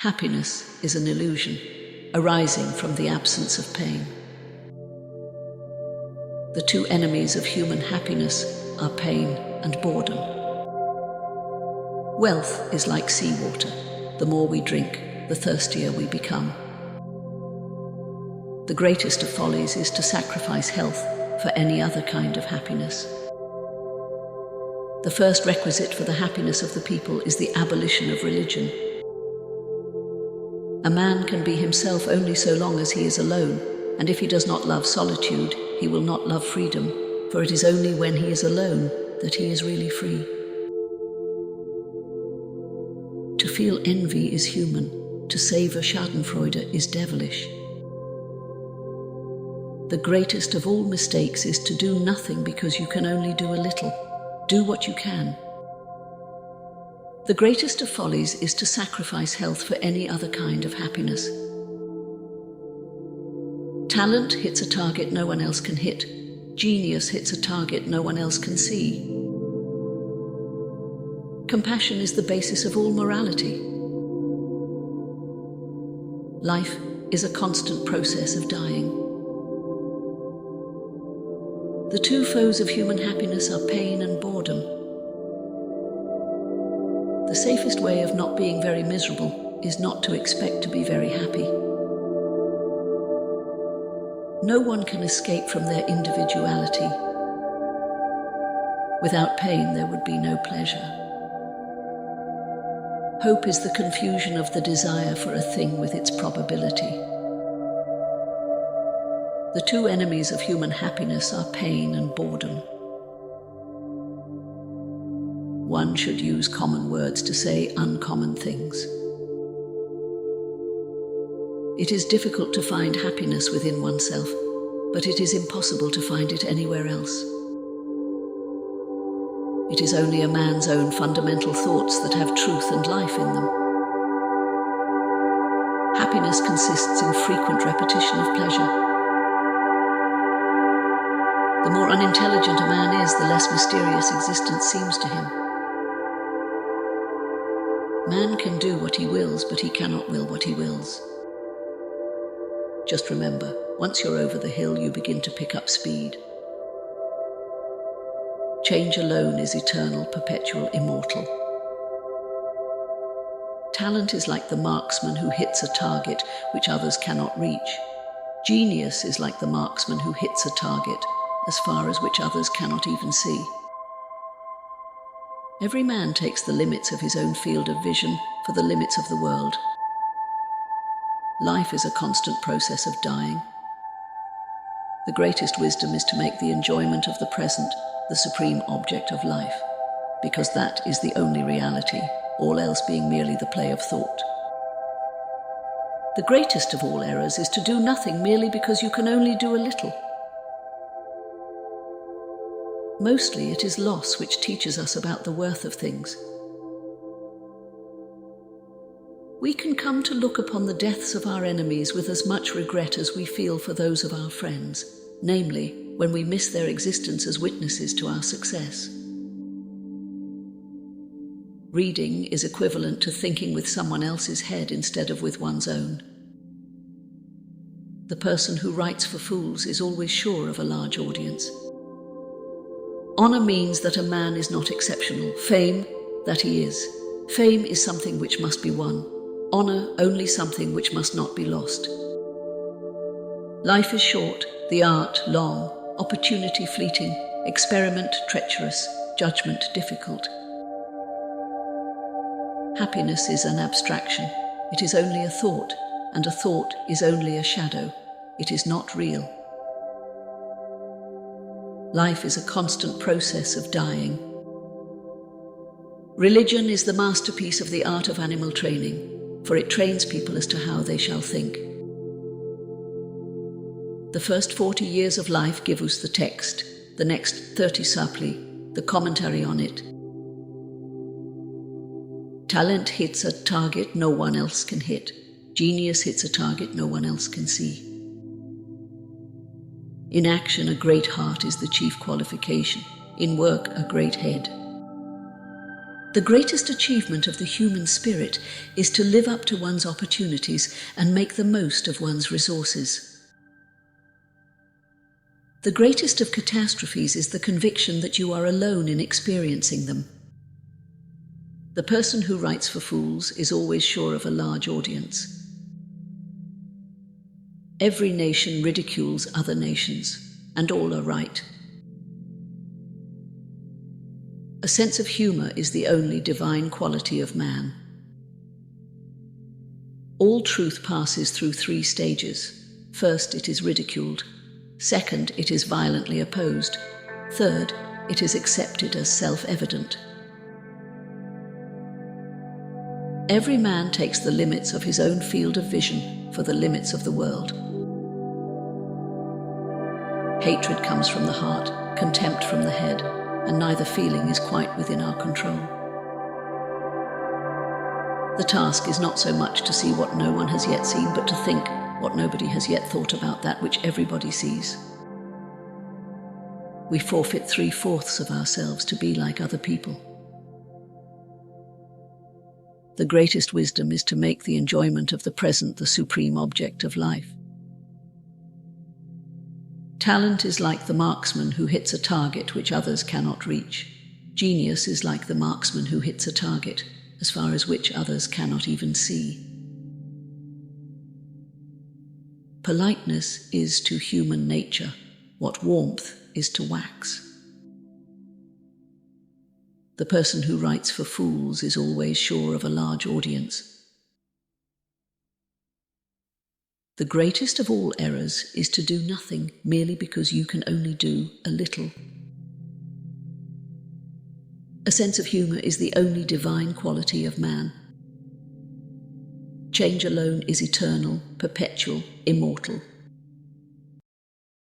Happiness is an illusion arising from the absence of pain. The two enemies of human happiness are pain and boredom. Wealth is like seawater. The more we drink, the thirstier we become. The greatest of follies is to sacrifice health for any other kind of happiness. The first requisite for the happiness of the people is the abolition of religion. A man can be himself only so long as he is alone, and if he does not love solitude, he will not love freedom, for it is only when he is alone that he is really free. To feel envy is human, to savor schadenfreude is devilish. The greatest of all mistakes is to do nothing because you can only do a little. Do what you can. The greatest of follies is to sacrifice health for any other kind of happiness. Talent hits a target no one else can hit. Genius hits a target no one else can see. Compassion is the basis of all morality. Life is a constant process of dying. The two foes of human happiness are pain and boredom. The safest way of not being very miserable is not to expect to be very happy. No one can escape from their individuality. Without pain, there would be no pleasure. Hope is the confusion of the desire for a thing with its probability. The two enemies of human happiness are pain and boredom. One should use common words to say uncommon things. It is difficult to find happiness within oneself, but it is impossible to find it anywhere else. It is only a man's own fundamental thoughts that have truth and life in them. Happiness consists in frequent repetition of pleasure. The more unintelligent a man is, the less mysterious existence seems to him. Man can do what he wills, but he cannot will what he wills. Just remember, once you're over the hill, you begin to pick up speed. Change alone is eternal, perpetual, immortal. Talent is like the marksman who hits a target which others cannot reach. Genius is like the marksman who hits a target as far as which others cannot even see. Every man takes the limits of his own field of vision for the limits of the world. Life is a constant process of dying. The greatest wisdom is to make the enjoyment of the present the supreme object of life, because that is the only reality, all else being merely the play of thought. The greatest of all errors is to do nothing merely because you can only do a little. Mostly it is loss which teaches us about the worth of things. We can come to look upon the deaths of our enemies with as much regret as we feel for those of our friends, namely, when we miss their existence as witnesses to our success. Reading is equivalent to thinking with someone else's head instead of with one's own. The person who writes for fools is always sure of a large audience. Honor means that a man is not exceptional. Fame, that he is. Fame is something which must be won. Honor, only something which must not be lost. Life is short, the art long, opportunity fleeting, experiment treacherous, judgment difficult. Happiness is an abstraction. It is only a thought, and a thought is only a shadow. It is not real. Life is a constant process of dying. Religion is the masterpiece of the art of animal training, for it trains people as to how they shall think. The first 40 years of life give us the text, the next 30 suppli, the commentary on it. Talent hits a target no one else can hit. Genius hits a target no one else can see. In action, a great heart is the chief qualification. In work, a great head. The greatest achievement of the human spirit is to live up to one's opportunities and make the most of one's resources. The greatest of catastrophes is the conviction that you are alone in experiencing them. The person who writes for fools is always sure of a large audience. Every nation ridicules other nations, and all are right. A sense of humor is the only divine quality of man. All truth passes through 3 stages. First, it is ridiculed. Second, it is violently opposed. Third, it is accepted as self-evident. Every man takes the limits of his own field of vision for the limits of the world. Hatred comes from the heart, contempt from the head, and neither feeling is quite within our control. The task is not so much to see what no one has yet seen, but to think what nobody has yet thought about that which everybody sees. We forfeit 3/4 of ourselves to be like other people. The greatest wisdom is to make the enjoyment of the present the supreme object of life. Talent is like the marksman who hits a target which others cannot reach. Genius is like the marksman who hits a target as far as which others cannot even see. Politeness is to human nature what warmth is to wax. The person who writes for fools is always sure of a large audience. The greatest of all errors is to do nothing merely because you can only do a little. A sense of humor is the only divine quality of man. Change alone is eternal, perpetual, immortal,